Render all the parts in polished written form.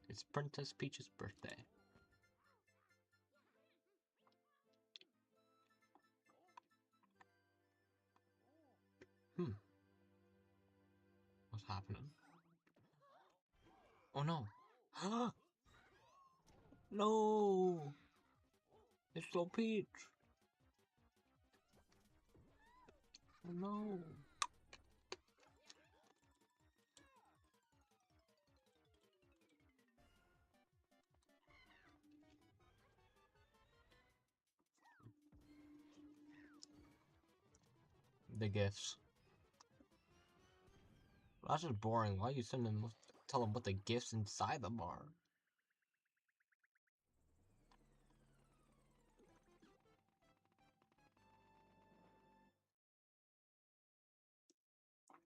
It's Princess Peach's birthday. What's happening? Oh no! No! It's so Peach! Oh no! The gifts. That's just boring. Why you send them? Tell them what the gifts inside them are.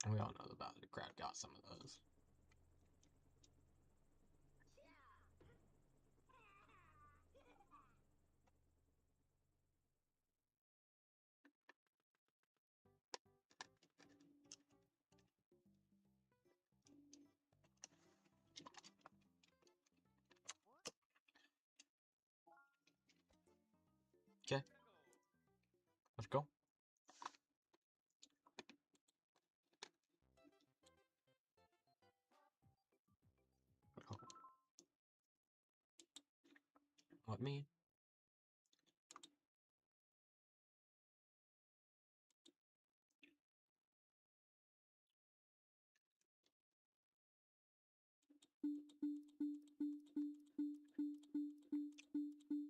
And we all know about it. The crowd got some of those. Okay. Let's go. What me?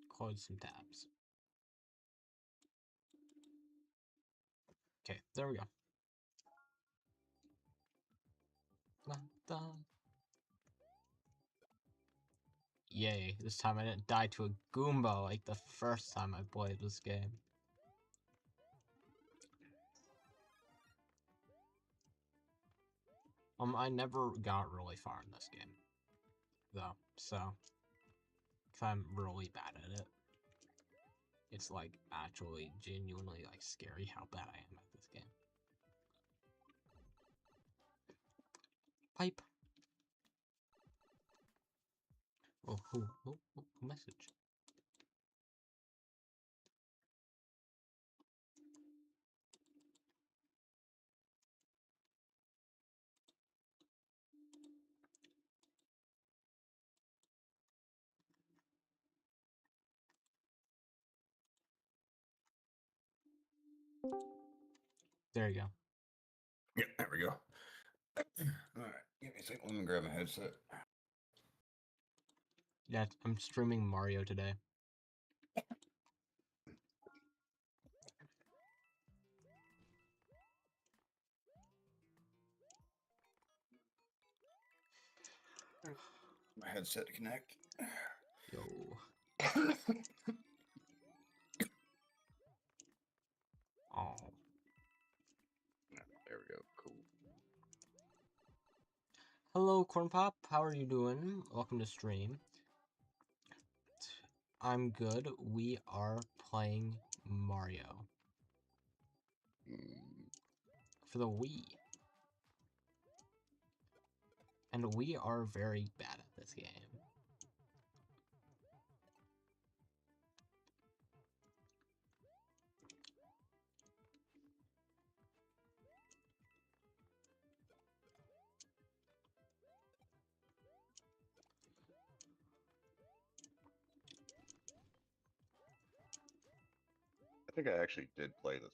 Close some tabs. Okay, there we go. Yay, this time I didn't die to a Goomba like the first time I played this game. I never got really far in this game, though, so if I'm really bad at it, it's like actually genuinely like scary how bad I am at this game. Pipe. Oh, message. There you go. Yeah, there we go. Alright, give me a second. Let me grab my headset. Yeah, I'm streaming Mario today. My headset to connect. Yo. Oh. There we go. Cool. Hello, Corn Pop. How are you doing? Welcome to stream. I'm good. We are playing Mario for the Wii. And we are very bad at this this game. I think I actually did play this one.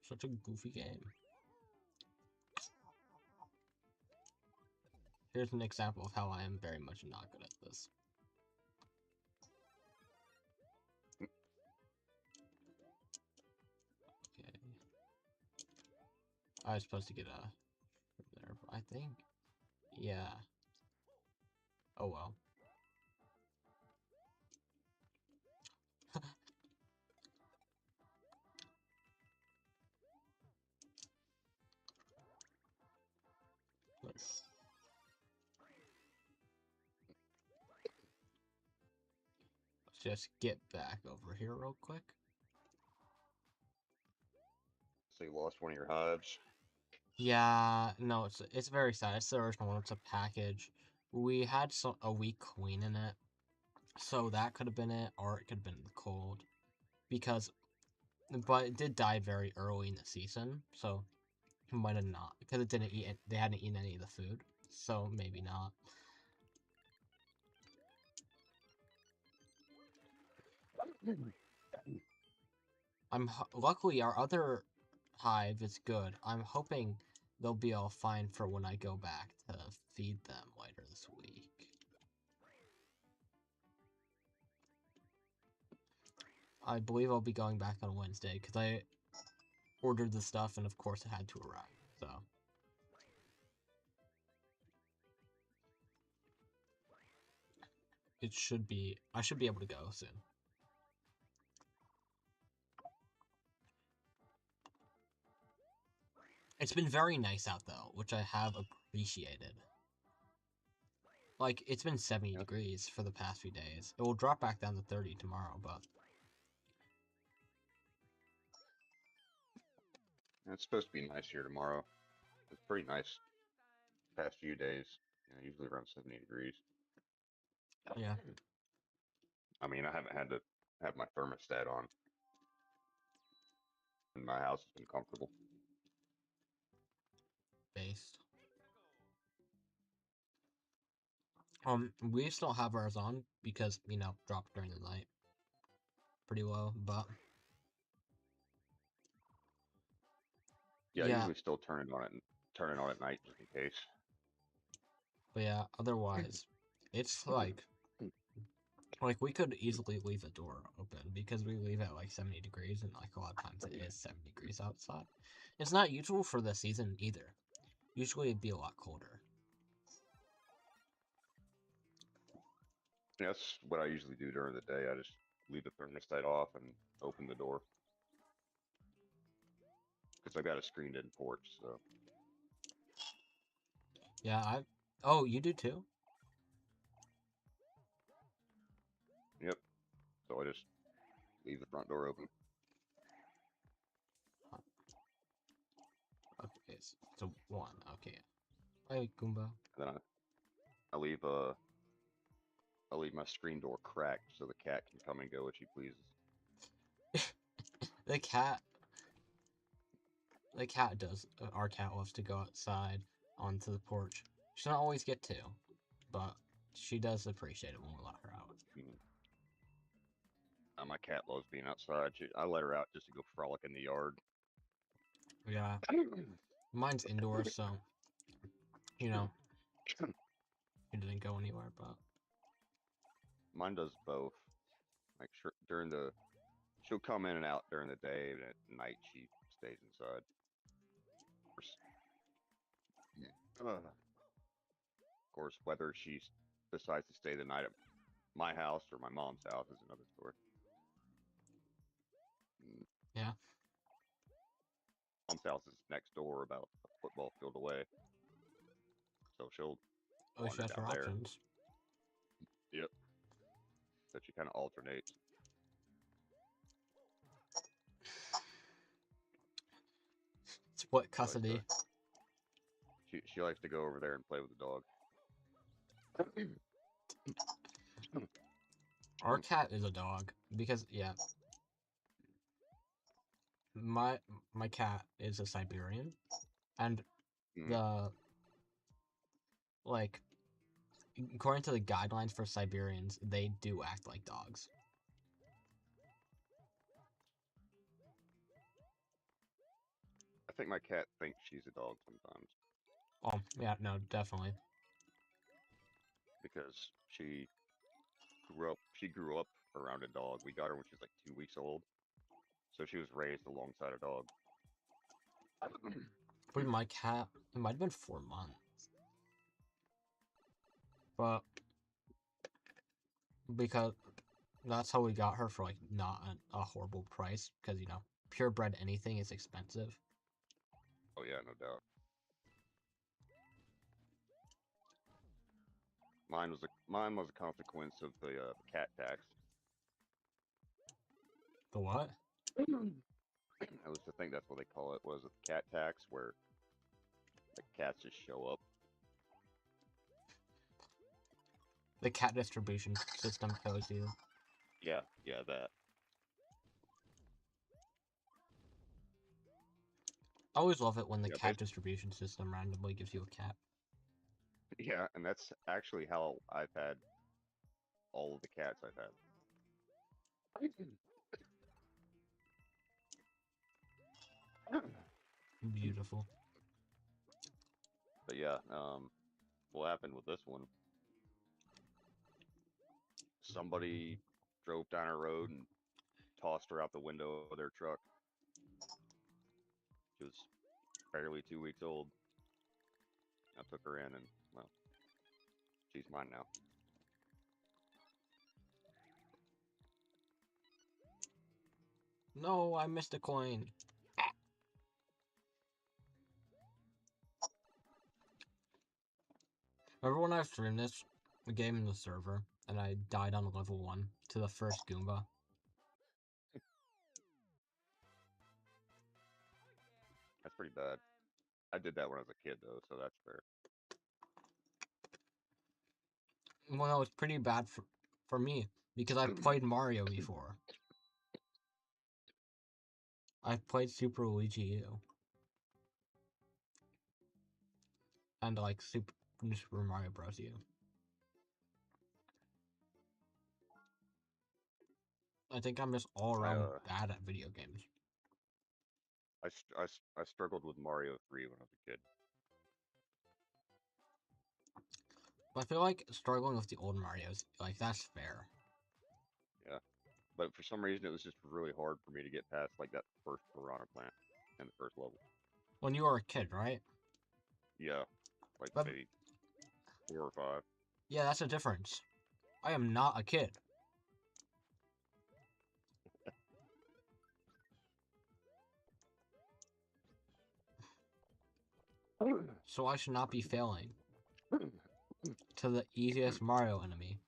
Such a goofy game. Here's an example of how I am very much not good at this. Okay. I was supposed to get a from there, but I think, yeah. Oh well. Let's just get back over here real quick. So you lost one of your hives. Yeah, no, it's very sad. It's the original one. It's a package. We had a weak queen in it, so that could have been it, or it could have been the cold. But it did die very early in the season, so it might have not, because it didn't eat it. They hadn't eaten any of the food, so maybe not. Luckily our other hive is good. I'm hoping they'll be all fine for when I go back to feed them later this week. I believe I'll be going back on Wednesday because I ordered the stuff and of course it had to arrive. So I should be able to go soon. It's been very nice out though, which I have appreciated. Like, it's been 70 degrees for the past few days. It will drop back down to 30 tomorrow, but... It's supposed to be nice here tomorrow. It's pretty nice past few days. Usually around 70 degrees. Yeah. I mean, I haven't had to have my thermostat on. And my house has been comfortable. Based. We still have ours on because, dropped during the night. Pretty low, but... Yeah, I usually still turn it on at night just in case. But yeah, otherwise, it's like we could easily leave the door open because we leave at like 70 degrees and like a lot of times it is 70 degrees outside. It's not usual for the season either. Usually it'd be a lot colder. Yeah, that's what I usually do during the day. I just leave the thermostat off and open the door. Because I got a screened-in porch, so... Yeah, Oh, you do too? Yep. So I just leave the front door open. Okay, so one. Okay. Hey, Goomba. And then I leave my screen door cracked so the cat can come and go as she pleases. The cat does. Our cat loves to go outside onto the porch. She doesn't always get to, but she does appreciate it when we let her out. My cat loves being outside. I let her out just to go frolic in the yard. Yeah. Mine's indoors, so, she didn't go anywhere, but... Mine does both. Like, she'll come in and out during the day, and at night she stays inside. Of course, whether she decides to stay the night at my house or my mom's house is another story. Yeah. Mom's house is next door, about a football field away. So she'll wander down there. Options. Yep. So she kind of alternates. Split custody. She likes to go over there and play with the dog. Our cat is a dog because yeah, my my cat is a Siberian, and Mm, the like according to the guidelines for Siberians, they do act like dogs. I think my cat thinks she's a dog sometimes Oh yeah, no, definitely. because she grew up around a dog. We got her when she was like 2 weeks old, so she was raised alongside a dog. For my cat, it might have been 4 months, but because that's how we got her for like not a horrible price because purebred anything is expensive. Oh yeah, no doubt. Mine was a consequence of the cat tax. The what? I was to think that's what they call it. Was it the cat tax, where the cats just show up? The cat distribution system tells you. Yeah, yeah, that. I always love it when the Yeah, cat distribution system randomly gives you a cat. yeah, and that's actually how I've had all of the cats I've had. Beautiful. But yeah, what happened with this one? Somebody drove down a road and tossed her out the window of their truck. She was barely 2 weeks old. I took her in, and well, she's mine now. No, I missed a coin. Remember when I streamed this game in the server and I died on level 1 to the first Goomba? That's pretty bad. I did that when I was a kid, though, so that's fair. Well, it's pretty bad for me because I've played Mario before. I've played Super Luigi U and like Super Mario Bros. U. I think I'm just all I around bad at video games. I struggled with Mario 3 when I was a kid. But I feel like struggling with the old Marios, like that's fair. Yeah, but for some reason it was just really hard for me to get past like that first piranha plant in the first level. When you were a kid, right? Yeah, like But maybe 4 or 5. yeah, that's a difference. I am not a kid. So I should not be failing to the easiest Mario enemy.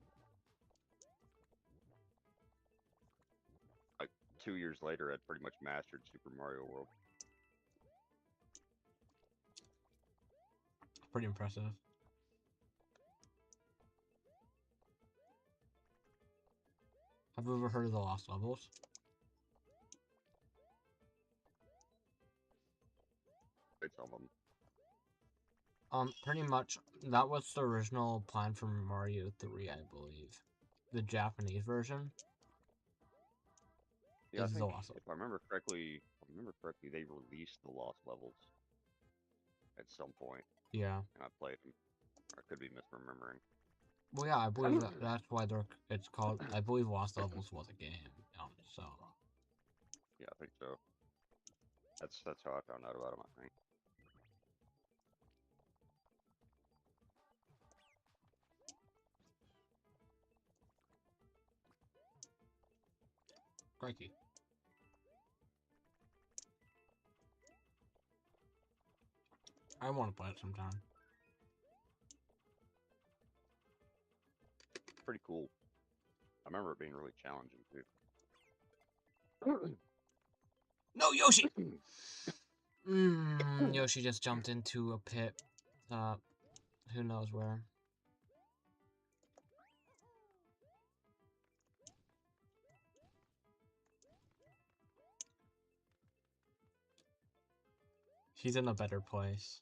Like 2 years later, I'd pretty much mastered Super Mario World. Pretty impressive. Have you ever heard of the Lost Levels? Played some of them. Pretty much, that was the original plan for Mario 3, I believe. The Japanese version Yeah, I is the think Lost Levels. if I remember correctly, they released the Lost Levels at some point, Yeah. and I played them. I could be misremembering. Well, yeah, I believe that's why it's called. I believe Lost Levels was a game. So Yeah, I think so. That's how I found out about them, I think. crikey. I want to play it sometime. Pretty cool. I remember it being really challenging too. No, Yoshi! Yoshi just jumped into a pit. Who knows where. He's in a better place.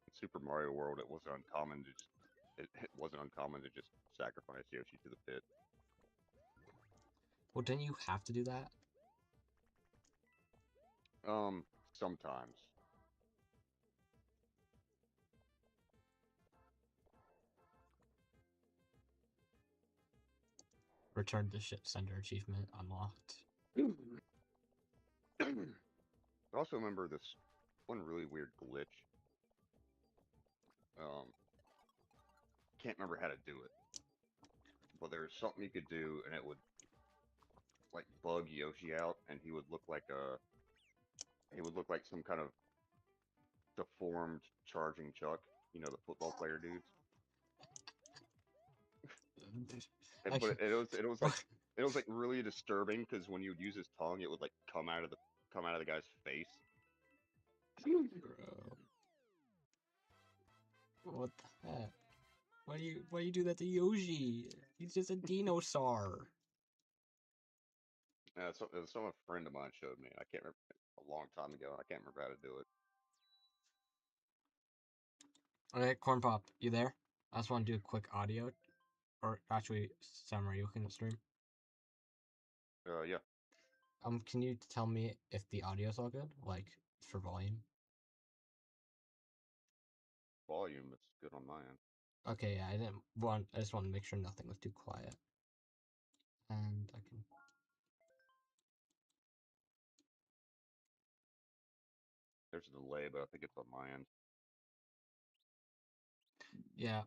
In Super Mario World, it wasn't uncommon to just it wasn't uncommon to just sacrifice Yoshi to the pit. Well, didn't you have to do that? Sometimes. Return to ship center achievement unlocked. I also remember this one really weird glitch. Can't remember how to do it, but there was something you could do, and it would like bug Yoshi out, and he would look like some kind of deformed charging Chuck. You know, the football player dudes. I But can... it was like really disturbing because when you would use his tongue, it would like come out of the guy's face. Bro. What the heck? Why do you do that to Yoshi? He's just a dinosaur. Some a friend of mine showed me. I can't remember a long time ago. I can't remember how to do it. Okay, Corn Pop, you there? I just want to do a quick audio, or actually, summary. You can stream. Yeah. Can you tell me if the audio's all good, like for volume? Volume, it's good on my end. Okay, yeah, I just want to make sure nothing was too quiet. And I can... There's a delay, but I think it's on my end. Yeah,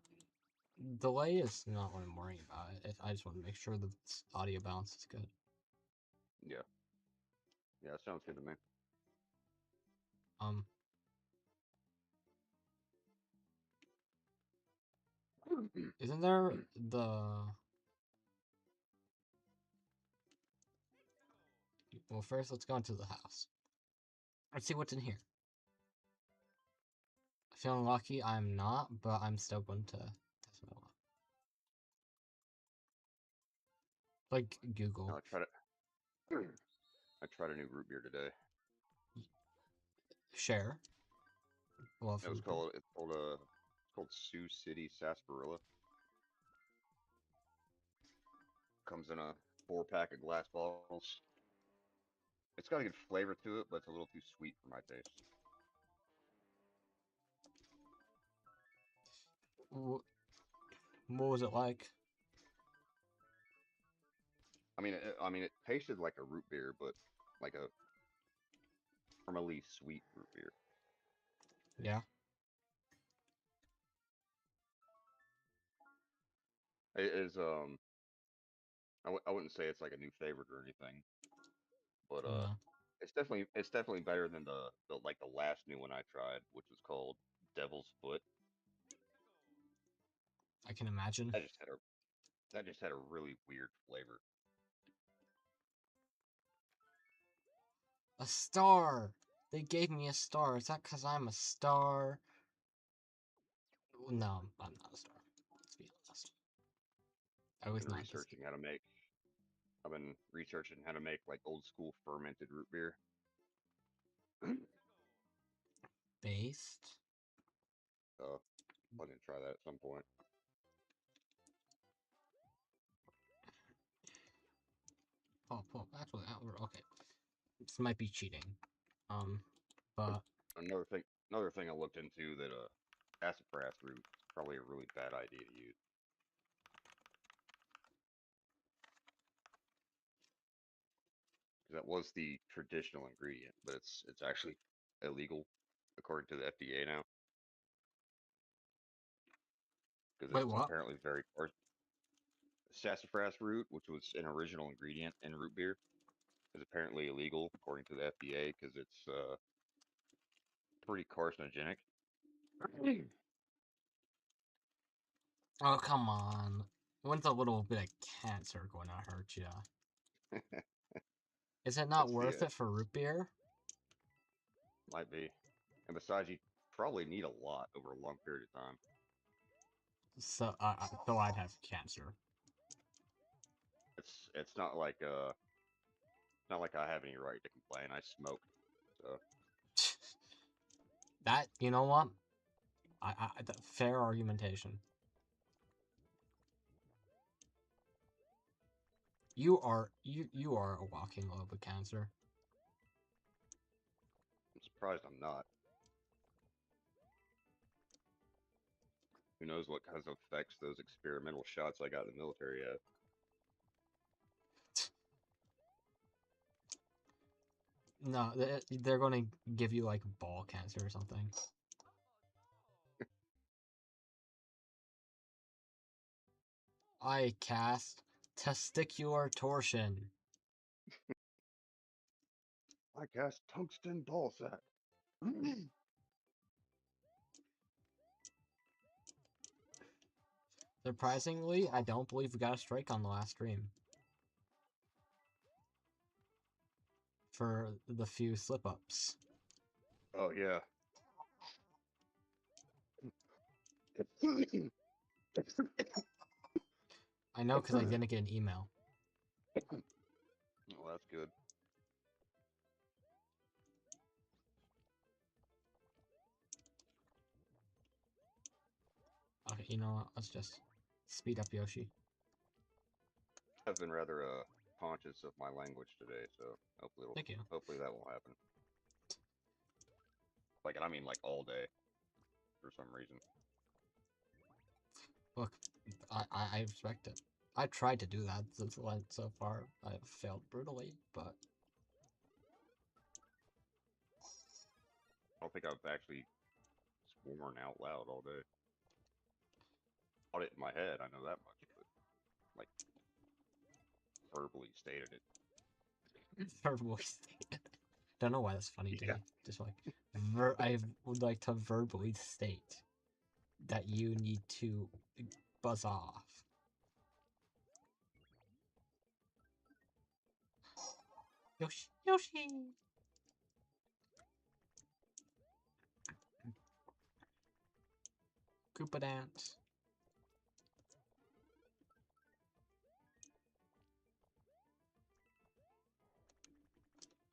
delay is not what I'm worrying about. I just want to make sure the audio balance is good. Yeah. Yeah, that sounds good to me. Isn't there the... Well, first, let's go into the house. Let's see what's in here. Feeling lucky, I'm not, but I'm still going to test my luck. Like, Google. I tried a new root beer today. Share. Love It's root beer. called Sioux City Sarsaparilla. Comes in a 4-pack of glass bottles. It's got a good flavor to it, but it's a little too sweet for my taste. What was it like? I mean, it tasted like a root beer, but like a caramely sweet root beer. Yeah. It is I wouldn't say it's like a new favorite or anything, but No. it's definitely better than the last new one I tried, which was called Devil's Foot. I can imagine. That just had a really weird flavor. A star! They gave me a star. Is that because I'm a star? No, I'm not a star. Let's be honest. At least not this game. I've been researching how to make like old school fermented root beer. Based? I'm gonna try that at some point. Oh, actually, okay. This might be cheating. But Another thing I looked into that sassafras root is probably a really bad idea to use. That was the traditional ingredient, but it's actually illegal according to the FDA now because wait, it's what? apparently very sassafras root, which was an original ingredient in root beer, is apparently illegal according to the FDA because it's pretty carcinogenic. Oh, come on. When's a little bit of cancer going to hurt you? Is it not It's the worth it for root beer? might be, and besides, you probably need a lot over a long period of time. So, so I'd have cancer. It's not like I have any right to complain. I smoke, so though. That, you know what? Fair argumentation. You are a walking lobe of cancer. I'm surprised I'm not. Who knows what kinds of effects those experimental shots I got in the military had. No, they're going to give you like ball cancer or something. I cast testicular torsion. I cast tungsten ball sack. Surprisingly, I don't believe we got a strike on the last stream. For the few slip-ups. Oh, yeah. I know because I didn't get an email. Well, that's good. Okay, you know what? Let's just speed up Yoshi. I've been rather conscious of my language today, so Thank you. hopefully that won't happen. Like, and I mean like all day, for some reason. Look, I respect it. I tried to do that since Lent so far. I have failed brutally, but I don't think I've actually sworn out loud all day. Thought it in my head, I know that much, but like verbally stated it. verbally stated. Don't know why that's funny to Yeah. me. Just like, I would like to verbally state that you need to buzz off. Yoshi, Yoshi. Koopa dance.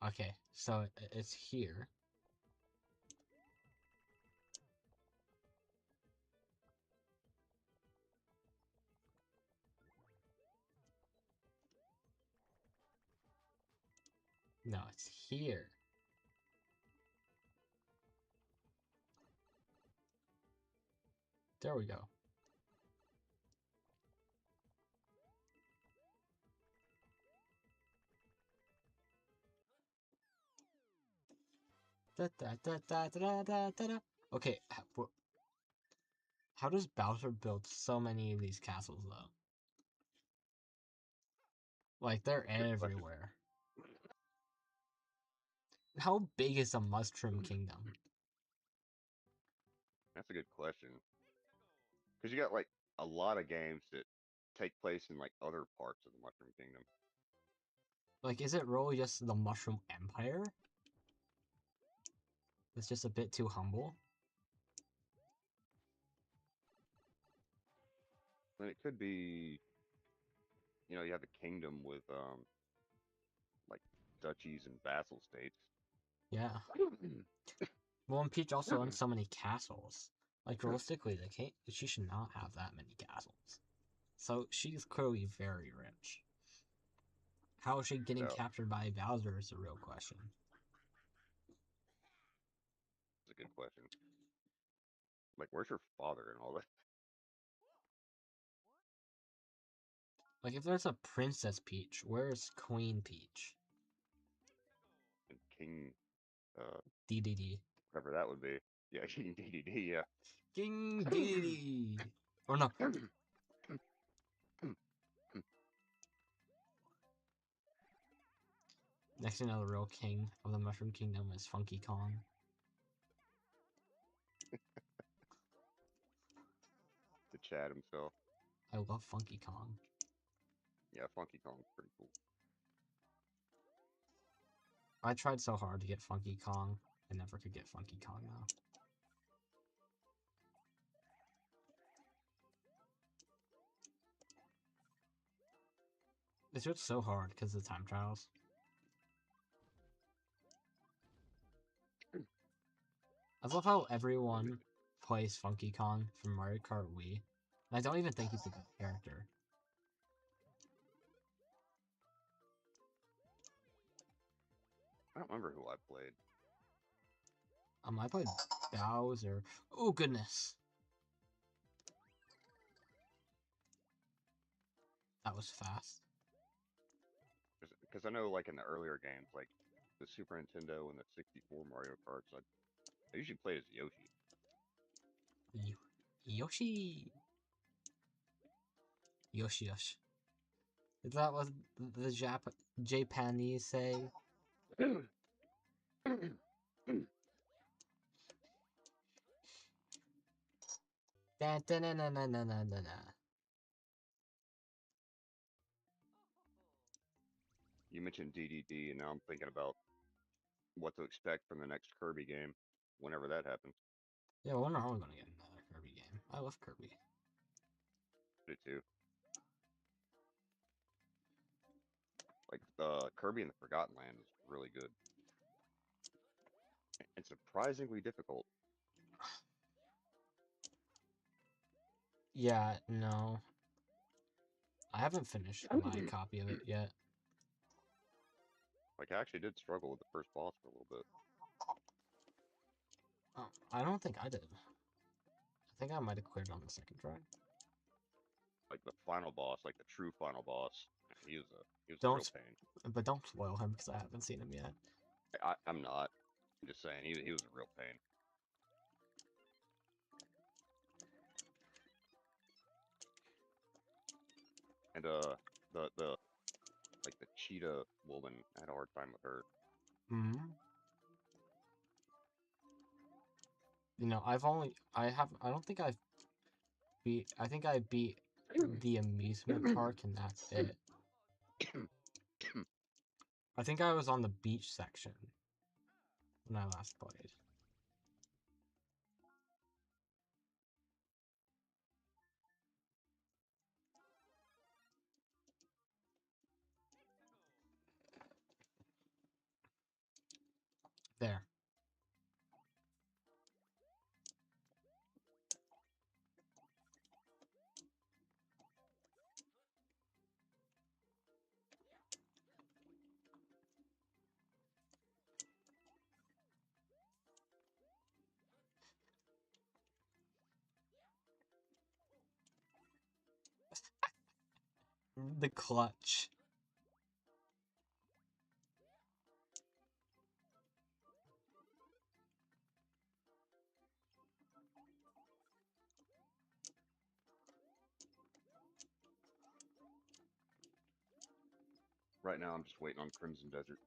Okay, so it's here. No, it's here. There we go. Da, da, da, da, da, da, da, da. Okay, how does Bowser build so many of these castles, though? Like, they're everywhere. How big is the Mushroom Kingdom? That's a good question. Because you got like a lot of games that take place in like other parts of the Mushroom Kingdom. Like, is it really just the Mushroom Empire? It's just a bit too humble? And it could be, you know, you have a kingdom with like duchies and vassal states. Yeah. Well, and Peach also owns so many castles. Like, realistically, she should not have that many castles. So, she's clearly very rich. How is she getting So, captured by Bowser is a real question. it's a good question. Like, where's her father and all that? Like, if there's a Princess Peach, where's Queen Peach? And King, DDD. whatever that would be. Yeah, King DDD, yeah. King DDD! Or no. Next to know, the real king of the Mushroom Kingdom is Funky Kong. The Chad himself. I love Funky Kong. Yeah, Funky Kong's pretty cool. I tried so hard to get Funky Kong. I never could get Funky Kong though. It's just so hard because of the time trials. I love how everyone plays Funky Kong from Mario Kart Wii. And I don't even think he's a good character. I don't remember who I played. I played Bowser. Oh, goodness. That was fast. Because I know, like, in the earlier games, like the Super Nintendo and the 64 Mario Karts, I usually play as Yoshi. Yoshi! Yoshi. Is that what the Japanese say? Da, da, na, na, na, na, na, na. You mentioned DDD, and now I'm thinking about what to expect from the next Kirby game, whenever that happens. Yeah, when are we gonna get another Kirby game? I love Kirby. I do too. Like, Kirby and the Forgotten Land is really good. And surprisingly difficult. Yeah, no. I haven't finished my copy of it yet. Like, I actually did struggle with the first boss for a little bit. Oh, I don't think I did. I think I might have cleared on the second try. Like, the final boss, like the true final boss, he was a real Don't, pain. but don't spoil him because I haven't seen him yet. I'm not. I'm just saying, he was a real pain. And, like, the cheetah woman, I had a hard time with her. Hmm. You know, I don't think I think I beat the amusement park and that's it. I think I was on the beach section when I last played. There. The clutch. Right now, I'm just waiting on Crimson Desert.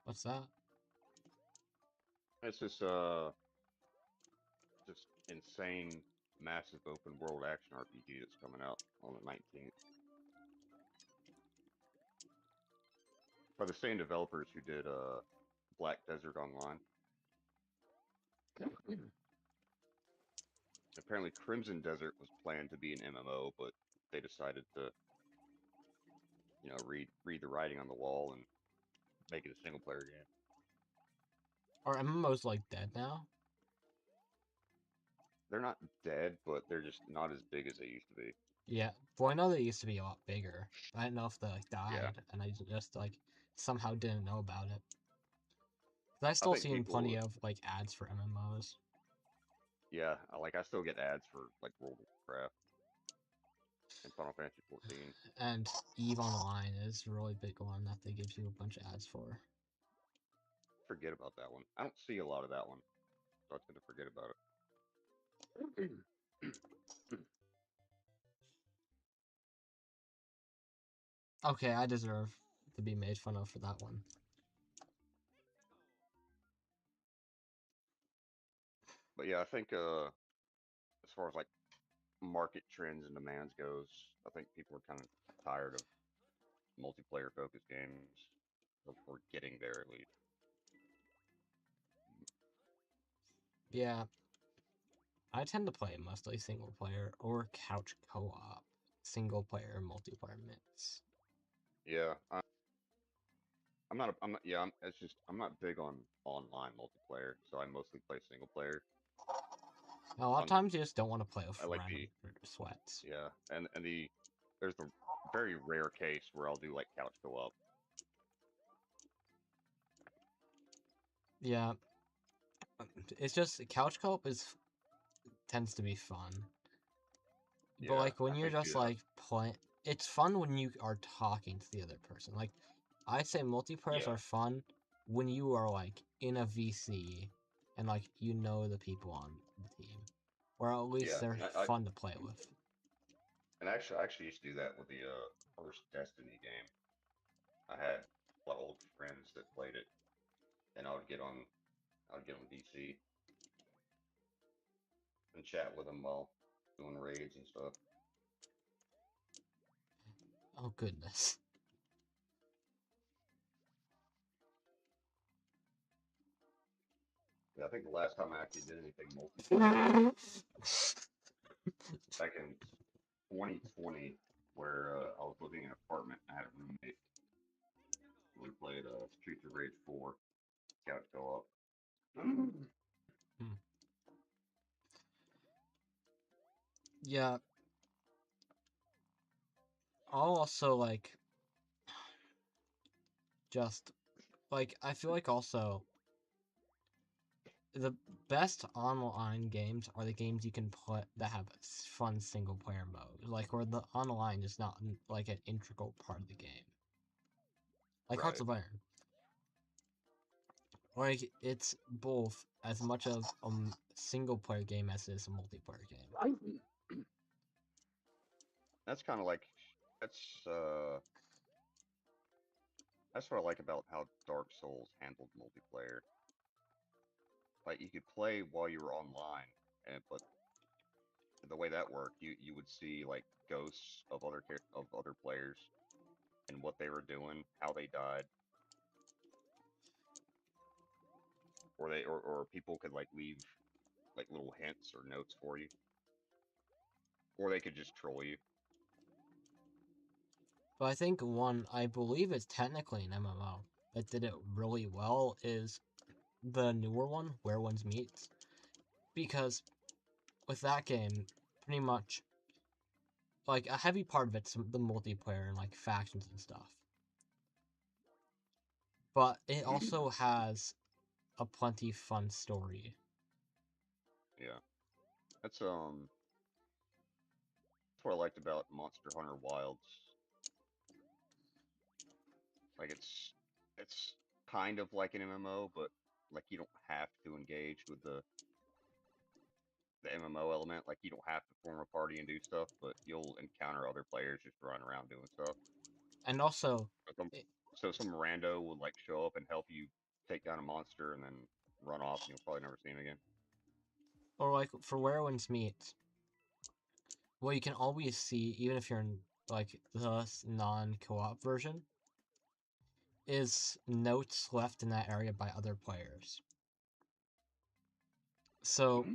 What's that? It's this, just insane, massive open world action RPG that's coming out on the 19th. By the same developers who did, Black Desert Online. Apparently, Crimson Desert was planned to be an MMO, but they decided to, read the writing on the wall and make it a single player game. Are MMOs like dead now? They're not dead, but they're just not as big as they used to be. Yeah. Well, I know they used to be a lot bigger. I didn't know if they like Yeah, died, and I just like somehow didn't know about it. 'Cause I've I still think seen plenty people, of like ads for MMOs. yeah, I still get ads for like World of Warcraft and Final Fantasy 14. And Eve Online is a really big one that they give you a bunch of ads for. Forget about that one. I don't see a lot of that one, so I tend to forget about it. Okay, I deserve to be made fun of for that one. But yeah, I think as far as like market trends and demands goes, I think people are kind of tired of multiplayer focused games. We're getting there at least. Yeah, I tend to play mostly single player or couch co-op, single player multiplayer mix. Yeah, Yeah, it's just I'm not big on online multiplayer, so I mostly play single player. A lot of On times you just don't want to play with I like random the sweats. Yeah, and there's the very rare case where I'll do like couch co-op. Yeah, it's just couch co-op tends to be fun. But Yeah, like when I you're think just like playing, it's fun when you are talking to the other person. Like I say multiplayers yeah, are fun when you are like in a VC and like you know the people on the team. Or at least yeah, they're and fun to play with. I actually used to do that with the first Destiny game. I had a lot of old friends that played it, and I would get on DC and chat with them while doing raids and stuff. Oh goodness. Yeah, I think the last time I actually did anything multiplayer was back in 2020, where I was living in an apartment. I had a roommate. We played Streets of Rage 4 couch co-op. Hmm. Yeah, I'll also like just like I feel like also the best online games are the games you can play that have fun single player mode, like where the online is not like an integral part of the game, like Hearts Right. of Iron. Like it's both as much of a single player game as it is a multiplayer game. That's kind of like that's uh that's what I like about how Dark Souls handled multiplayer. Like you could play while you were online, but the way that worked, you would see like ghosts of of other players and what they were doing, how they died, or people could like leave like little hints or notes for you, or they could just troll you. But I think one I believe is technically an MMO that did it really well is the newer one, Where Ones Meets, because with that game, pretty much like a heavy part of it's the multiplayer and like factions and stuff. But it also has a plenty fun story. Yeah, that's what I liked about Monster Hunter Wilds. Like it's kind of like an MMO, but like you don't have to engage with the MMO element. Like you don't have to form a party and do stuff, but you'll encounter other players just running around doing stuff. And also, So some, it, so some rando will like show up and help you take down a monster and then run off, and you'll probably never see him again. or like for Where Ones Meets, what you can always see, even if you're in like the non-co-op version, is notes left in that area by other players. So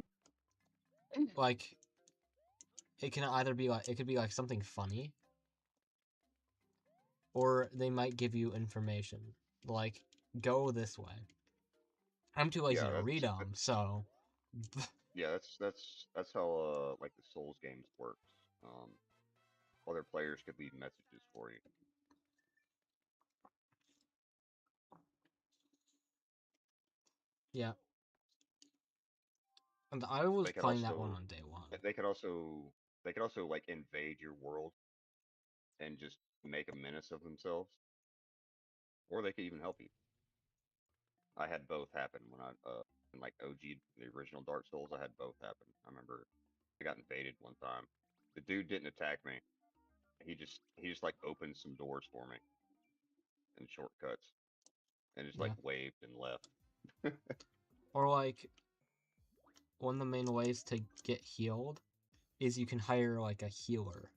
like it can either be like it could be like something funny, or they might give you information like go this way. I'm too lazy Yeah, to read them, so that's how like the Souls games works. Um, Other players could leave messages for you. yeah. And I was They could playing that one also on day one. they could also they could also like invade your world and just make a menace of themselves, or they could even help you. I had both happen when I in like OG the original Dark Souls. I had both happen. I remember I got invaded one time. The dude didn't attack me. He just like opened some doors for me in shortcuts and just like Yeah. waved and left. Or like one of the main ways to get healed is you can hire like a healer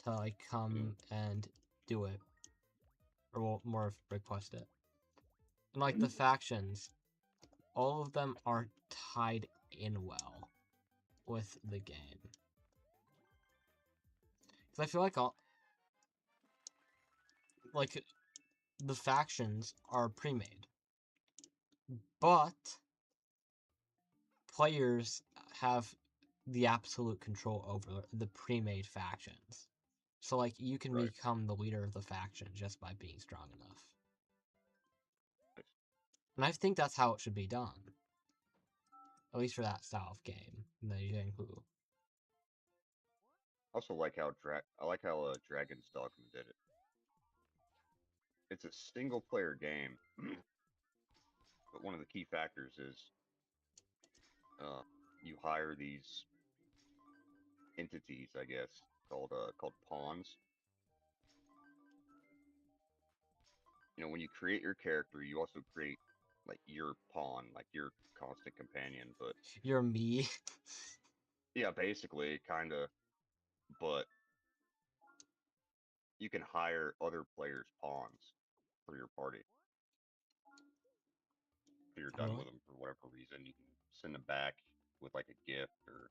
to like Mm, come and do it, or well, more of request it. And like the factions, all of them are tied in well with the game. Because I feel like all like the factions are pre-made, but players have the absolute control over the pre-made factions. So, like, you can Right. become the leader of the faction just by being strong enough. Nice. And I think that's how it should be done. At least for that style of game, the Zhenghu. Also like how Dragon's Dogma did it. It's a single player game, but one of the key factors is uh, you hire these entities, I guess, called pawns. You know, when you create your character, you also create like your pawn, like your constant companion. But You're me. yeah, basically, kind of. But you can hire other players' pawns for your party. If you're done Really? with them for whatever reason, you can send them back with like a gift or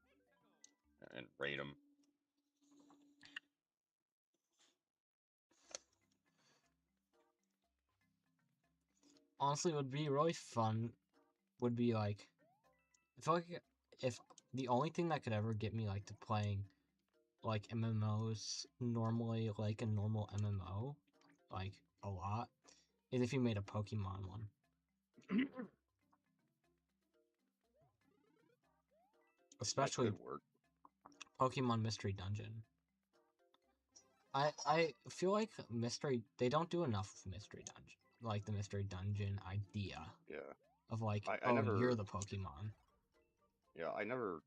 and rate them. Honestly, it would be really fun. Would be like, I feel like if the only thing that could ever get me like to playing like MMOs normally, like a normal MMO, like a lot, is if you made a Pokemon one. That Especially could work. Pokemon Mystery Dungeon. I feel like they don't do enough with Mystery Dungeon. Like the Mystery Dungeon idea Yeah. of like, I oh, you're never the Pokemon. yeah, I never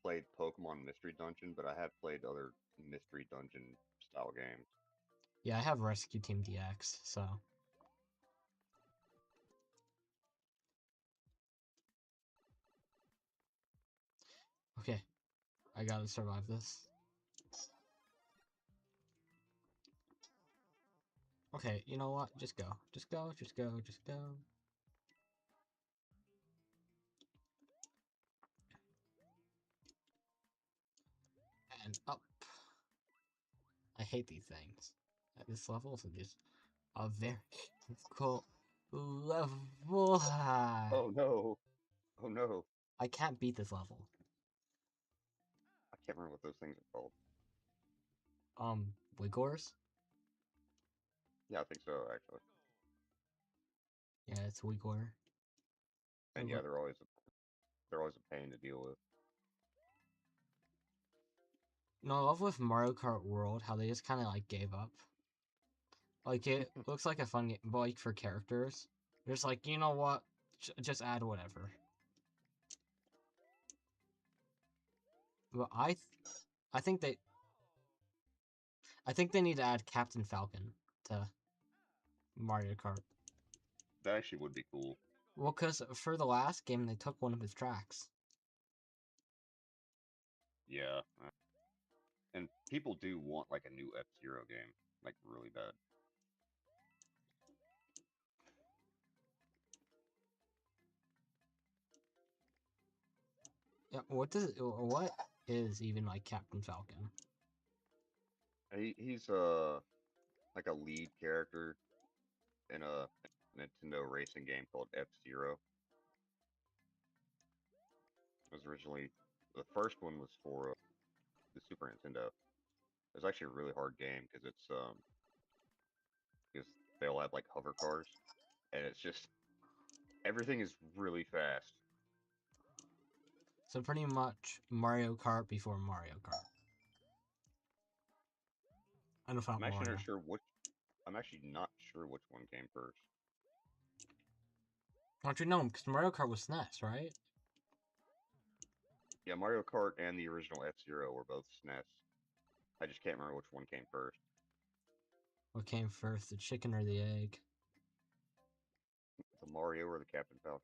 played Pokemon Mystery Dungeon, but I have played other Mystery Dungeon style games. Yeah, I have Rescue Team DX, so okay, I gotta survive this. Okay, you know what? Just go. Just go, just go, just go. And up. I hate these things. At this level, so just a very difficult level. Oh no. Oh no. I can't beat this level. I can't remember what those things are called. Wigors? Yeah, I think so actually. Yeah, it's Wigor. And yeah, they're always a pain to deal with. No, I love with Mario Kart World how they just kind of like gave up. Like it looks like a fun game, but like for characters, they're just like, you know what? Just add whatever. But I think they need to add Captain Falcon to Mario Kart. That actually would be cool. Well, cause for the last game they took one of his tracks. Yeah. And people do want like a new F-Zero game, like really bad. Yeah, what is even like Captain Falcon? He's like a lead character in a Nintendo racing game called F-Zero. It was originally the first one was for the Super Nintendo. It was actually a really hard game because they all have like hover cars, and it's just everything is really fast. So pretty much Mario Kart before Mario Kart. I don't know I'm about actually Mario. not sure which. I'm actually not sure which one came first. Don't you know? Because Mario Kart was SNES, right? Yeah, Mario Kart and the original F-Zero were both SNES. I just can't remember which one came first. What came first, the chicken or the egg? The Mario or the Captain Falcon.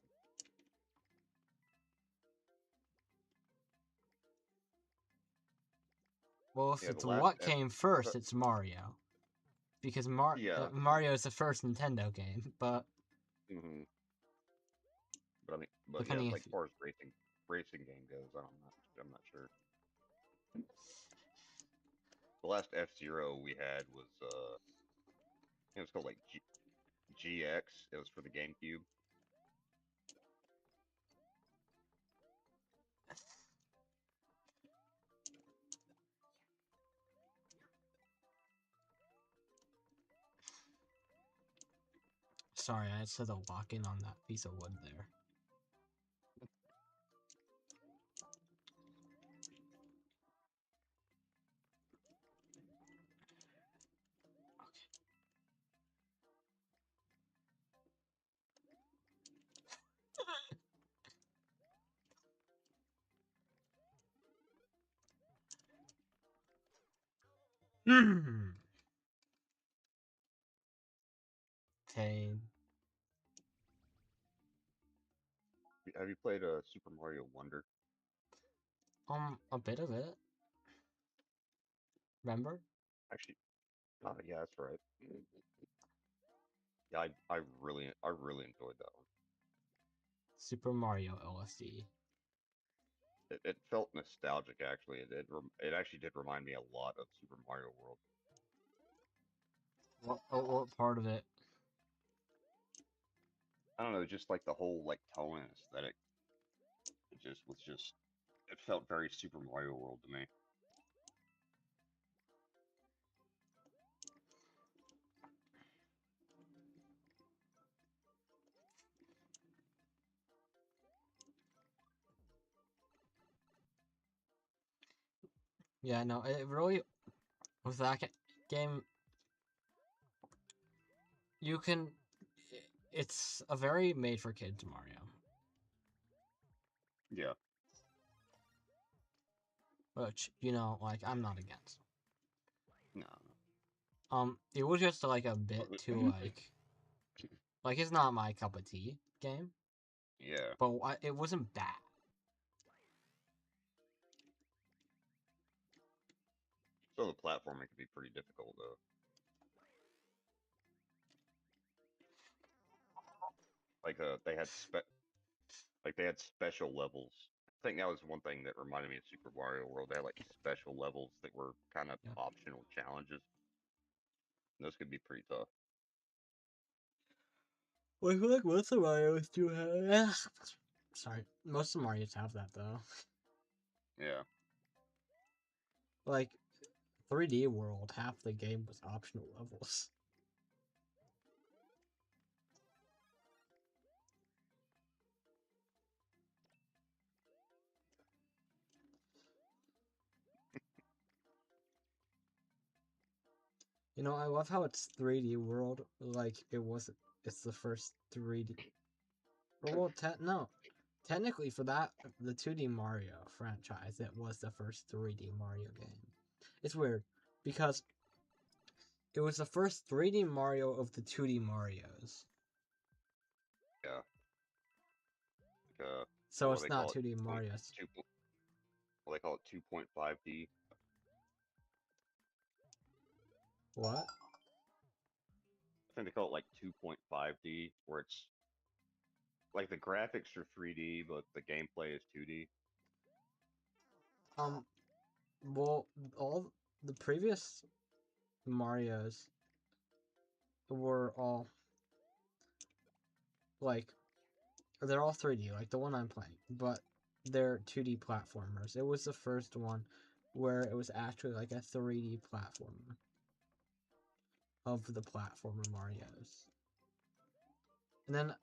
Well, if Yeah, the it's last what F. came first, it's Mario. Because Yeah. Mario is the first Nintendo game, but hmm But I mean, but yeah, depending like if as far as racing game goes, I'm not sure. The last F-Zero we had was it was called like GX. It was for the GameCube. Sorry, I just had to lock in on that piece of wood there. Pain. Have you played Super Mario Wonder? A bit of it. Remember? Actually, yeah, that's right. Yeah, I really enjoyed that one. Super Mario LSD. It felt nostalgic actually. It actually did remind me a lot of Super Mario World. What part of it? I don't know, just like the whole like tone and aesthetic. It felt very Super Mario World to me. Yeah, no, it really with that game. You can. It's a very made for kids Mario, Yeah. which like I'm not against. No. It was just like a bit too No. like it's not my cup of tea game, Yeah. but it wasn't bad. So the platforming can be pretty difficult though. Like they had special levels. I think that was one thing that reminded me of Super Mario World. They had like special levels that were kind of Yeah. optional challenges. And those could be pretty tough. Well, I feel like most of Mario's do have. Sorry, most of Mario's have that though. Yeah. Like 3D World, half the game was optional levels. I love how it's 3D World. Like it was. It's the first 3D. Well, no. Technically, for that, the 2D Mario franchise, it was the first 3D Mario game. It's weird because it was the first 3D Mario of the 2D Marios. Yeah. Like So what it's they not call it 2D Marios. what they call it 2.5D. What? I think they call it like 2.5D, where it's like the graphics are 3D, but the gameplay is 2D. Well, all the previous Marios were all like they're all 3D, like the one I'm playing, but they're 2D platformers. It was the first one where it was actually like a 3D platformer of the platformer Marios. And then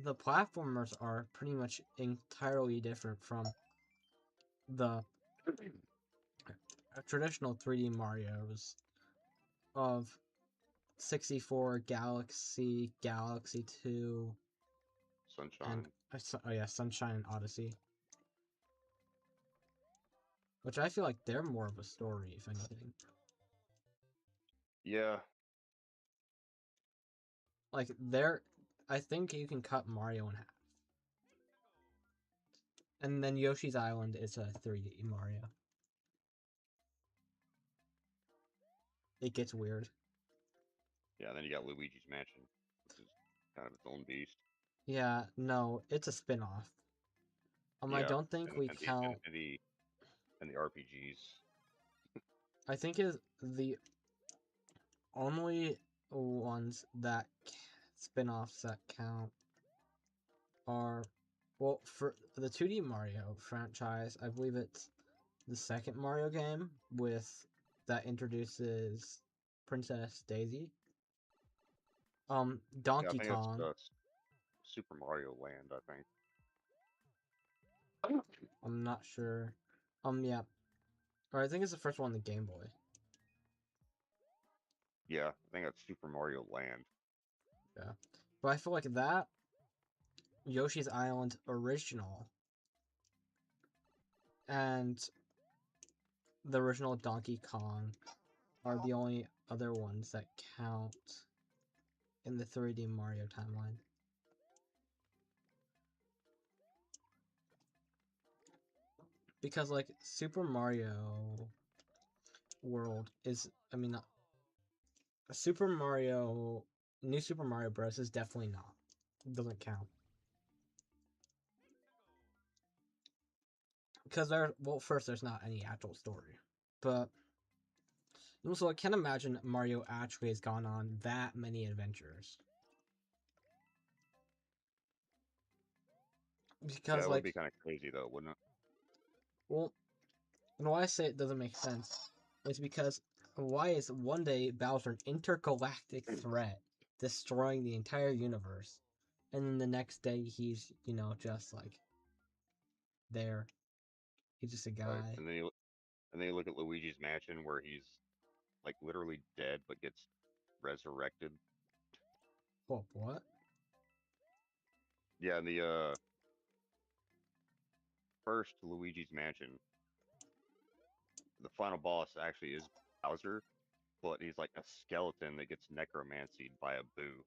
the platformers are pretty much entirely different from the traditional 3D Marios of 64, Galaxy, Galaxy 2, and Sunshine. Sunshine and Odyssey. Which I feel like they're more of a story, if anything. Yeah. Like I think you can cut Mario in half. And then Yoshi's Island is a 3D Mario. It gets weird. Yeah, and then you got Luigi's Mansion, which is kind of its own beast. Yeah, no, it's a spin-off. I Yeah, don't think and we and the count. and the and the RPGs. I think is the only ones that spin-offs that count are, well, for the 2D Mario franchise, I believe it's the second Mario game that introduces Princess Daisy. Yeah, I Donkey think it's Kong. Super Mario Land. I think. I'm not sure. Yeah. Or I think it's the first one on the Game Boy. Yeah, I think that's Super Mario Land. Yeah. But I feel like that Yoshi's Island original and the original Donkey Kong are the only other ones that count in the 3D Mario timeline. Because like Super Mario World is, I mean, Super Mario, New Super Mario Bros. Is definitely not. It doesn't count. Because well, first, there's not any actual story. But also, I can't imagine Mario actually has gone on that many adventures. Yeah, Because, it would be like, kind of crazy though, wouldn't it? well, and why I say it doesn't make sense is because why is one day Bowser an intergalactic threat, destroying the entire universe, and then the next day he's, just like there. He's just a Right. guy. And then you look at Luigi's Mansion where he's like literally dead but gets resurrected. Oh, what? Yeah, in the first Luigi's Mansion, the final boss actually is Bowser, but he's like a skeleton that gets necromancied by a boo.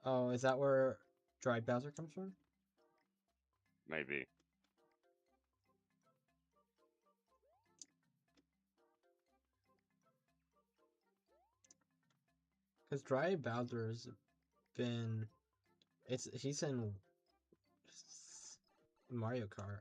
Oh, is that where Dry Bowser comes from? Maybe. Because Dry Bowser's been, he's in Mario Kart.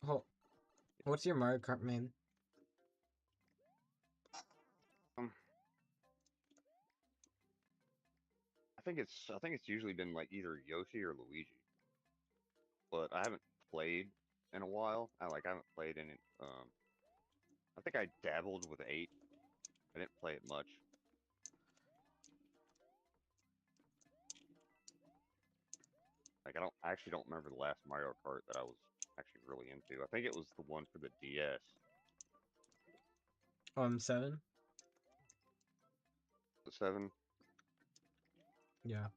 Oh, what's your Mario Kart name? Um, I think it's usually been like either Yoshi or Luigi, but I haven't played in a while. I haven't played in it. I think I dabbled with 8. I didn't play it much. I actually don't remember the last Mario Kart that I was actually really into. I think it was the one for the DS. 7. The 7. Yeah.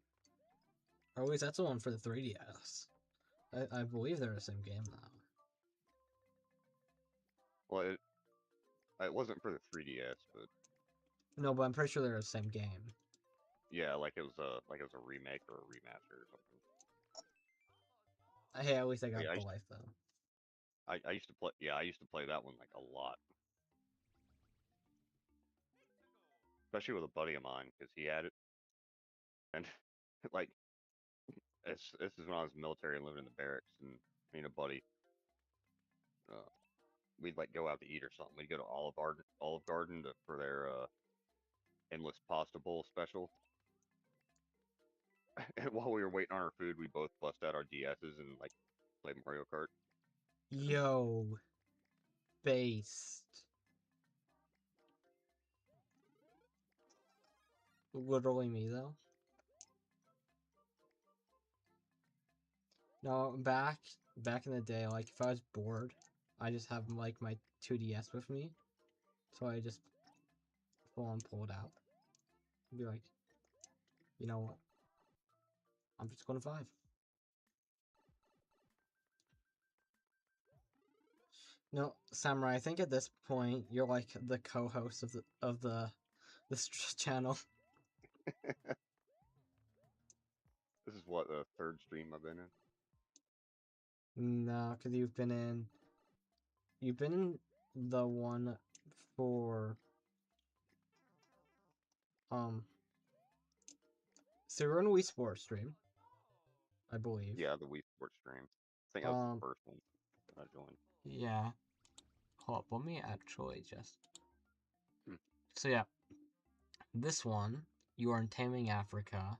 Or at least that's the one for the 3DS. I believe they're the same game now. Well, it wasn't for the 3DS, but No, but I'm pretty sure they're the same game. yeah, like it was a remake or a remaster or something. Hey, at least I But got yeah, the life though. I used to play. Yeah, I used to play that one like a lot, especially with a buddy of mine because he had it, and like this is when I was military and living in the barracks, and me and a buddy, uh, we'd like go out to eat or something. We'd go to Olive Garden for their endless pasta bowl special. And while we were waiting on our food, we both bust out our DSs and like played Mario Kart. Yo, based. Literally me though. No, back in the day, like if I was bored, I just have like my 2DS with me, so I just full on pull it out. And be like, you know what? I'm just going to 5. No, Samurai. I think at this point you're like the co-host of the this channel. This is what the third stream I've been in. No, because you've been in the one for so we're in Wii Sports stream. I believe. Yeah, the Wii Sports stream. I think that was the first one that I joined. Yeah. Hold up, let me actually just... Hmm. So yeah, this one, you are in Taming Africa.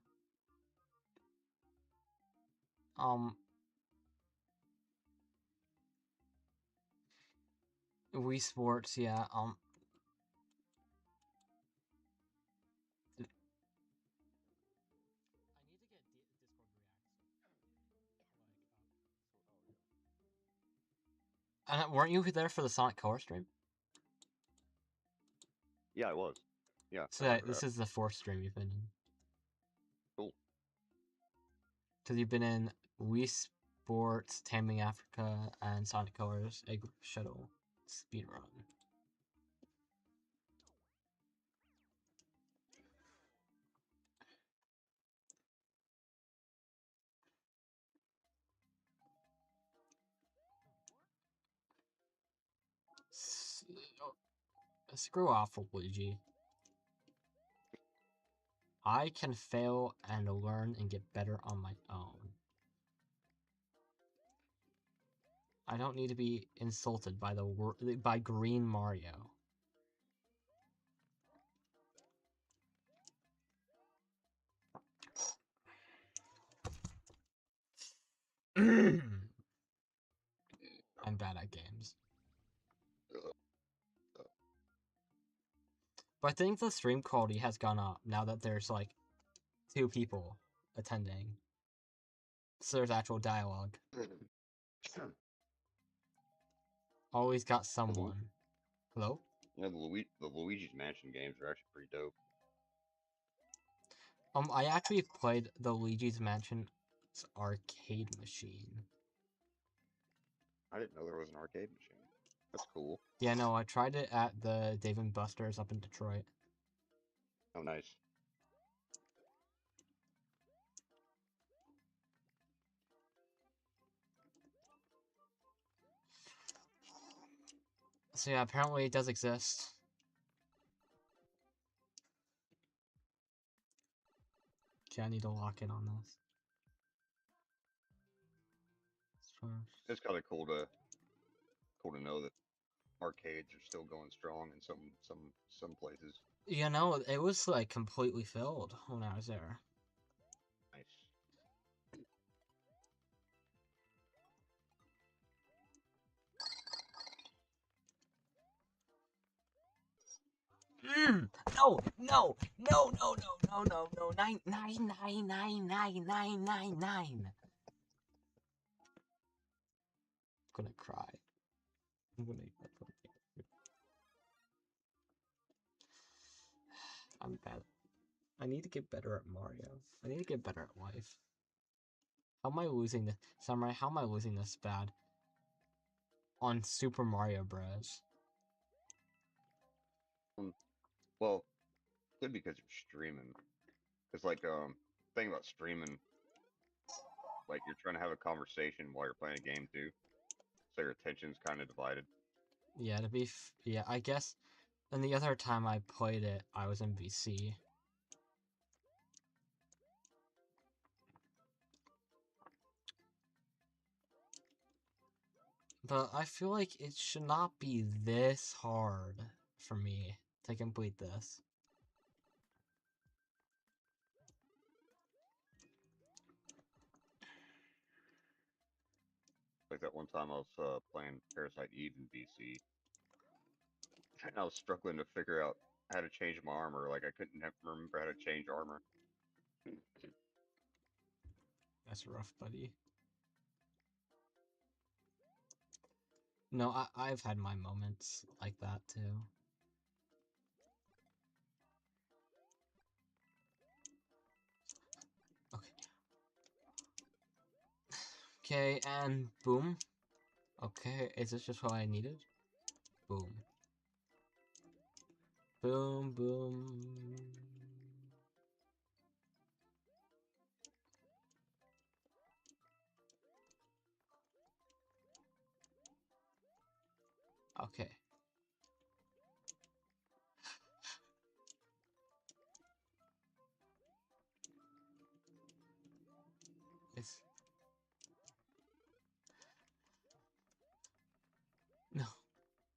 Wii Sports, yeah, I need to get Discord reacts. And weren't you there for the Sonic Color stream? Yeah, I was. Yeah, So I yeah, remember this that. is the 4th stream you've been in. Cool. Because you've been in Wii Sports, Taming Africa, and Sonic Colors, Egg Shuttle, Speedrun. Screw off, Luigi. I can fail and learn and get better on my own. I don't need to be insulted by by Green Mario. I'm bad at games. But I think the stream quality has gone up now that there's like 2 people attending. So there's actual dialogue. Always got someone. Hello? Yeah, the Luigi's Mansion games are actually pretty dope. I actually played the Luigi's Mansion arcade machine. I didn't know there was an arcade machine. That's cool. Yeah, no, I tried it at the Dave & Buster's up in Detroit. Oh, nice. So yeah, apparently it does exist. Okay, I need to lock in on this. It's kind of cool to know that arcades are still going strong in some places. You know, it was like completely filled when I was there. Nice. No, no, no, no, no, no, no, no, 9. I'm gonna cry. I'm bad. I need to get better at Mario. I need to get better at life. How am I losing this? Samurai, how am I losing this bad? On Super Mario Bros. Well, could be because you're streaming. Because like thing about streaming, like you're trying to have a conversation while you're playing a game too, so your attention's kind of divided. Yeah, yeah, I guess. And the other time I played it, I was in VC. But I feel like it should not be this hard for me to complete this. Like that one time I was playing Parasite Eve in BC, and I was struggling to figure out how to change my armor. Like I couldn't remember how to change armor. That's rough, buddy. No, I've had my moments like that too. Okay, and boom. Okay, is this just what I needed? Boom. Boom, boom. Okay.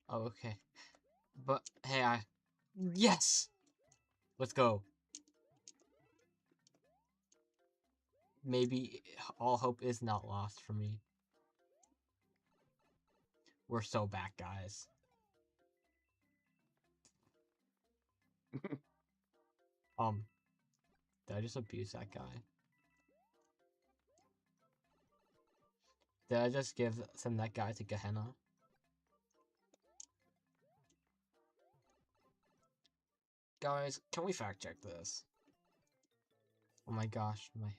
Oh, okay. But hey, yes. Let's go. Maybe all hope is not lost for me. We're so back, guys. Did I just abuse that guy? Did I just send that guy to Gehenna? Guys, can we fact check this? Oh my gosh, my...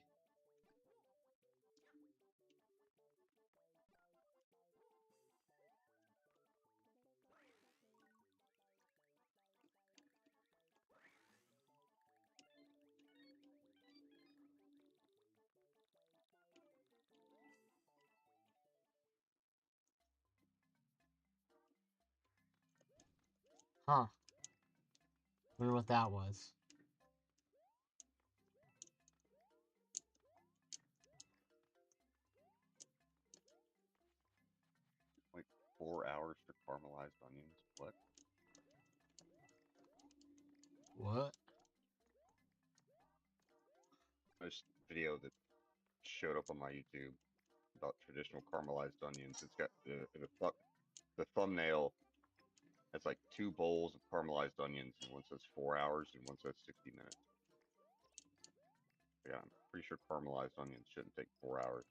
Huh. Wonder what that was. Like 4 hours for caramelized onions. What? What? This video that showed up on my YouTube about traditional caramelized onions. It's got the thumbnail. It's like 2 bowls of caramelized onions, and one says 4 hours, and one says 60 minutes. Yeah, I'm pretty sure caramelized onions shouldn't take 4 hours.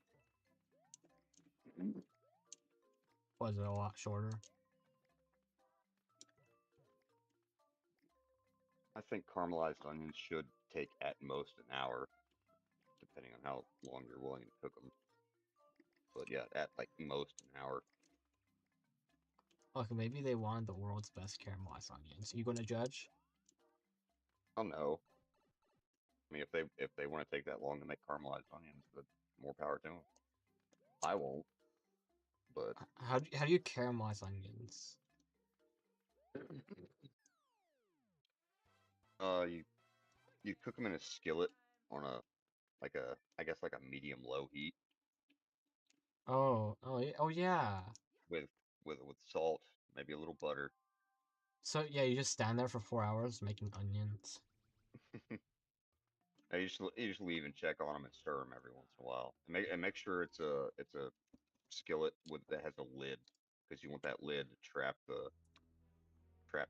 Was it a lot shorter? I think caramelized onions should take at most an hour, depending on how long you're willing to cook them. But yeah, at like most an hour. Okay, maybe they wanted the world's best caramelized onions. You gonna judge? I don't know. I mean, if they want to take that long to make caramelized onions, then more power to them. I won't, but How do you caramelize onions? you cook them in a skillet on a I guess like a medium low heat Oh yeah. with with salt, maybe a little butter. So yeah, you just stand there for 4 hours making onions. I you just leave and check on them and stir them every once in a while, and make sure it's a skillet with that has a lid, because you want that lid to trap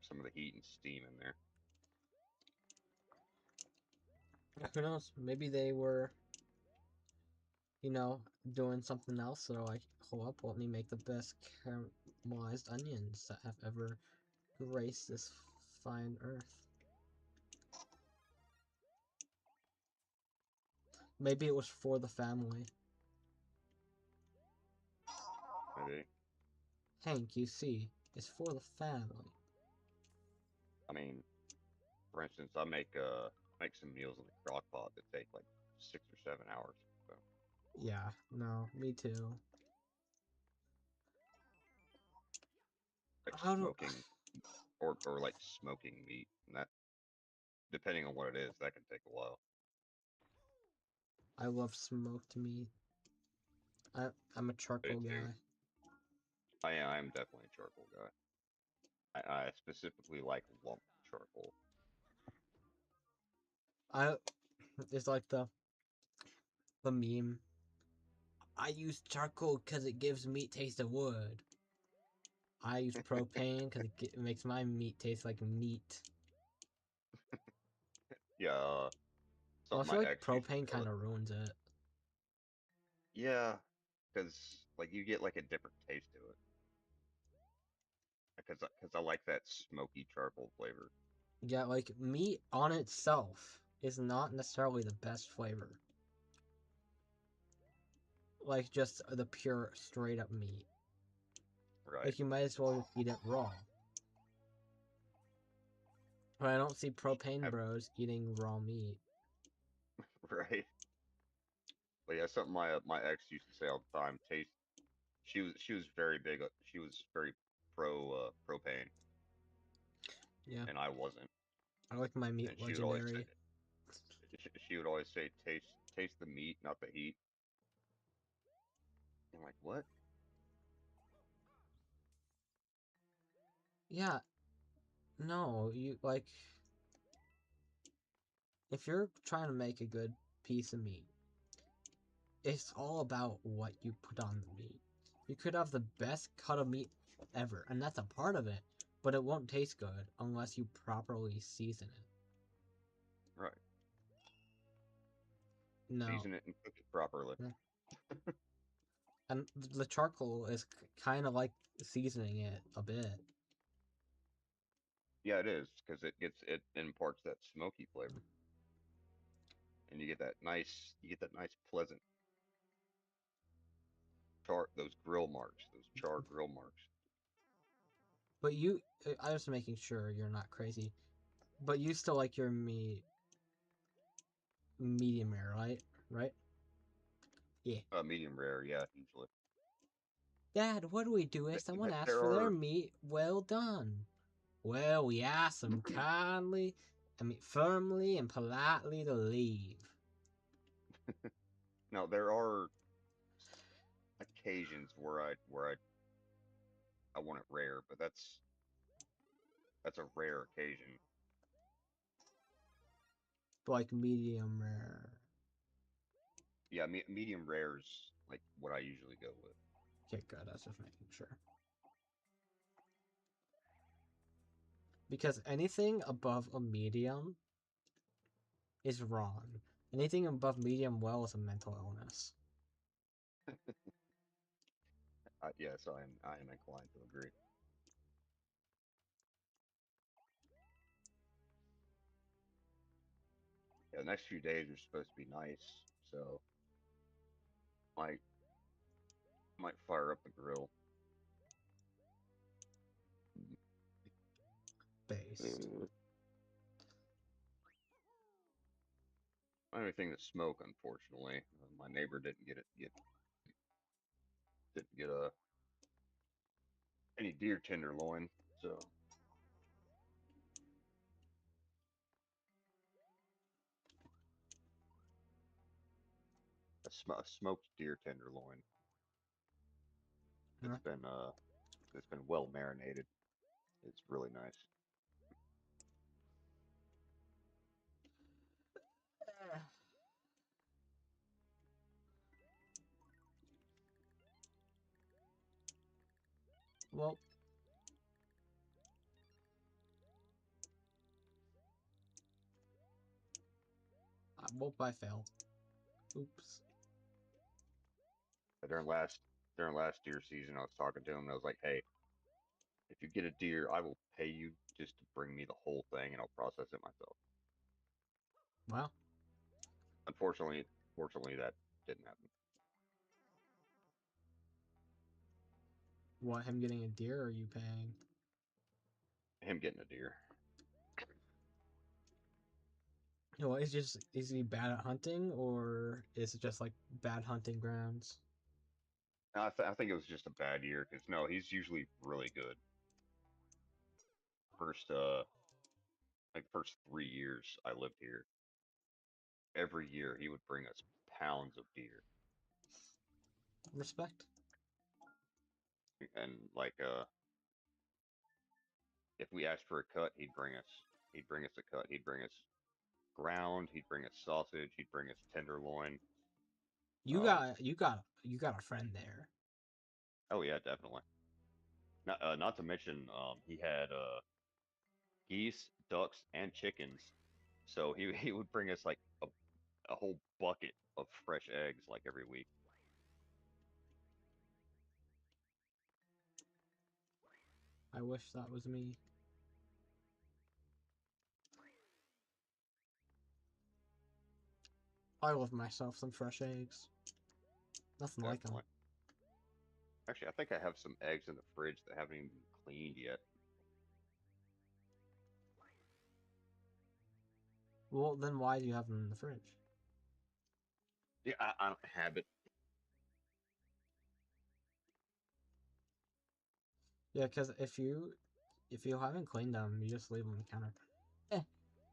some of the heat and steam in there. Who knows? Maybe they were, doing something else. So like, hold up, let me make the best caramelized onions that have ever graced this fine earth. Maybe it was for the family. Maybe. Hank, you see, it's for the family. I mean, for instance, I make some meals in the crock pot that take like 6 or 7 hours. So Yeah, no, me too. like How do smoking or like smoking meat, and that depending on what it is, that can take a while. I love smoked meat? I'm a I do charcoal too. guy. I am definitely a charcoal guy. I specifically like lump charcoal. I It's like the meme. I use charcoal because it gives meat taste of wood. I use propane because it makes my meat taste like meat. Yeah, Well, I something my feel like ex used to propane say all kind the of ruins it. yeah, because like you get like a different taste to it. Because I like that smoky charcoal flavor. Yeah, like meat on itself is not necessarily the best flavor. Like just the pure straight up meat. Right. Like you might as well just eat it raw. But I don't see propane Have, bros eating raw meat. right. But yeah, something my ex used to say all the time. Taste. She was very big. She was very propane, Yeah, and I wasn't. I like my meat And legendary. she would always say taste the meat, not the heat. I'm like, what? Yeah, no, you like if you're trying to make a good piece of meat, it's all about what you put on the meat. You could have the best cut of meat ever, and that's a part of it, but it won't taste good unless you properly season it. Right. No. Season it and cook it properly. And the charcoal is kind of like seasoning it a bit. Yeah, it is because it imparts that smoky flavor, and you get that nice pleasant char those grill marks, those char grill marks. But I was making sure you're not crazy. But you still like your meat medium rare, right? Right? Yeah. Medium rare, yeah, usually. Dad, what do we do if someone asks There for their are meat well done? Well, we ask them firmly and politely to leave. no, there are occasions where I want it rare, but that's a rare occasion. Like medium rare. Yeah, medium rare's like what I usually go with. Okay, good. I was just making sure. Because anything above a medium is wrong. Anything above medium well is a mental illness. Yes, I am inclined to agree. Yeah, the next few days are supposed to be nice, so might might fire up the grill. Based. Anything to smoke, unfortunately. My neighbor didn't get any deer tenderloin, so a smoked deer tenderloin. Huh? It's been uh it's been well marinated. It's really nice. Well, I failed. Oops. During last deer season, I was talking to him and I was like, "Hey, if you get a deer, I will pay you just to bring me the whole thing and I'll process it myself." Well, Fortunately, that didn't happen. what, him getting a deer or are you paying? Him getting a deer. Well, is he bad at hunting or is it just like bad hunting grounds? I think it was just a bad year because no, he's usually really good. First, like first 3 years I lived here, every year he would bring us pounds of deer, Respect. and like if we asked for a cut, he'd bring us a cut. He'd bring us ground. He'd bring us sausage. He'd bring us tenderloin. You Um, got you got you got a friend there. oh yeah, definitely. Not to mention, he had geese, ducks, and chickens. So he would bring us like a whole bucket of fresh eggs like every week. I wish that was me. I love myself some fresh eggs. Nothing like them. Definitely. Actually, I think I have some eggs in the fridge that haven't even been cleaned yet. Well, then why do you have them in the fridge? Yeah, I don't have it. Yeah, because if you haven't cleaned them, you just leave them on the counter. Eh.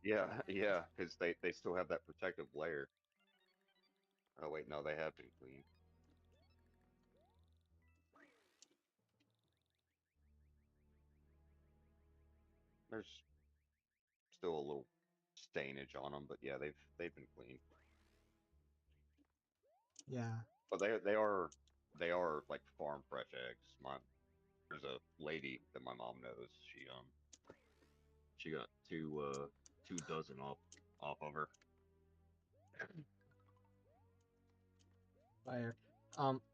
Yeah, yeah, because they still have that protective layer. Oh wait, no, they have been cleaned. There's still a little stainage on them, but yeah, they've been cleaned. Yeah. But they are like farm fresh eggs. There's a lady that my mom knows. She got two dozen off of her. Fire.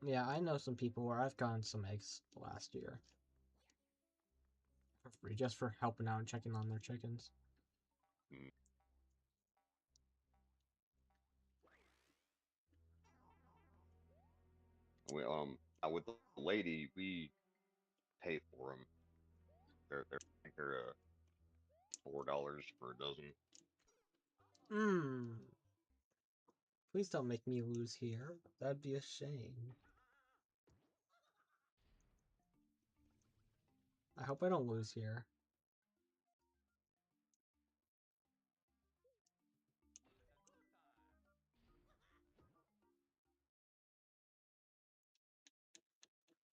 Yeah, I know some people where I've gotten some eggs last year for free, just for helping out and checking on their chickens. Mm. We with the lady we pay for them. I think they're $4 for a dozen. Mmm. Please don't make me lose here. That'd be a shame. I hope I don't lose here.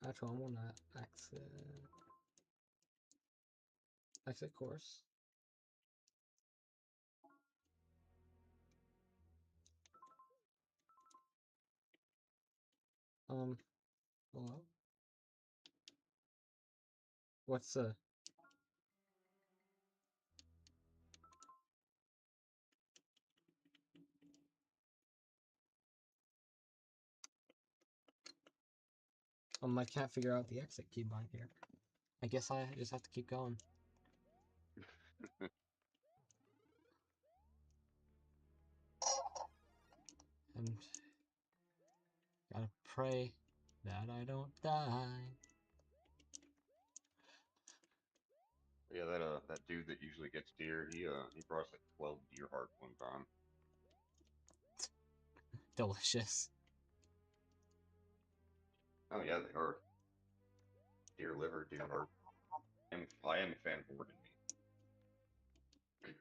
Actually, I want to exit course. Hello? What's the... I can't figure out the exit key behind here. I guess I just have to keep going. And gotta pray that I don't die. Yeah, that dude that usually gets deer, he brought us like 12 deer hearts one time. Delicious. Oh yeah, they are. Deer liver, deer heart. I am a fan of organ meat.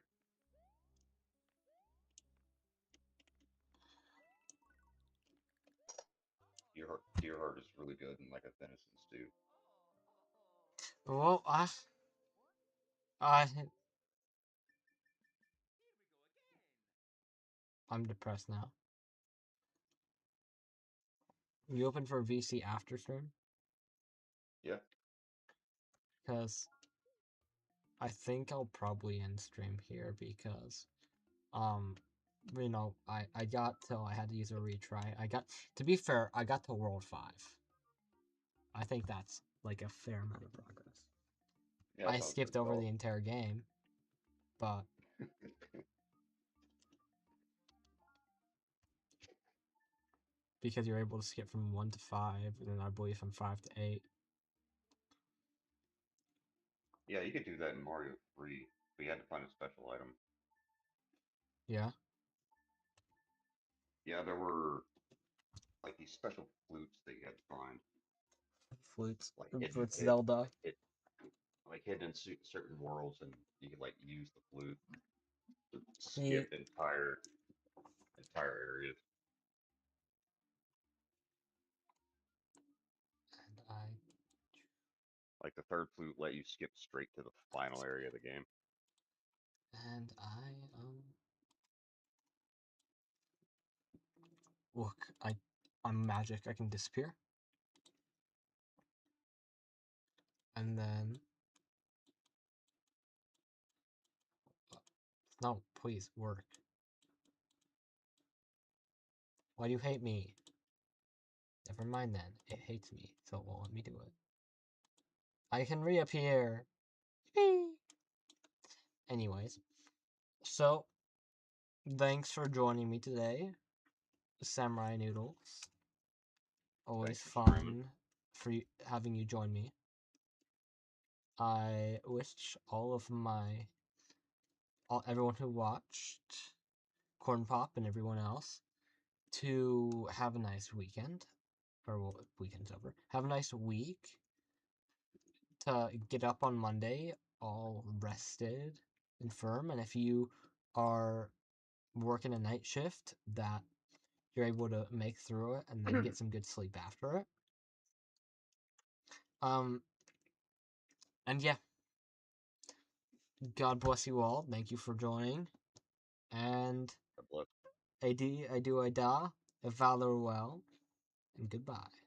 Deer heart is really good in like a venison stew. Well, I'm depressed now. You open for VC after stream? Yeah. Because I think I'll probably end stream here because, you know, I got till I had to use a retry. To be fair, I got to World 5. I think that's like a fair amount of progress. Yeah, that I sounds skipped pretty over solid. the entire game, but because you're able to skip from 1 to 5, and then I believe from 5 to 8. Yeah, you could do that in Mario 3, but you had to find a special item. Yeah. Yeah, there were like these special flutes that you had to find, Flutes. like With Zelda. it, like hidden in certain worlds, and you could like use the flute to See, skip entire areas. and I Like the third flute let you skip straight to the final area of the game. and I look, I'm magic. I can disappear. And then no, please work. Why do you hate me? Never mind then. It hates me, so it won't let me do it. I can reappear. Yippee! Anyways, so thanks for joining me today, Samurai Noodles. Always Thanks for streaming. fun for having you join me. I wish everyone who watched Corn Pop and everyone else to have a nice weekend, or well, weekend's over. Have a nice week. To get up on Monday all rested and firm, and if you are working a night shift, that you're able to make through it and then get some good sleep after it. And yeah, God bless you all. Thank you for joining. And God bless. I do, I da, valor well, and goodbye.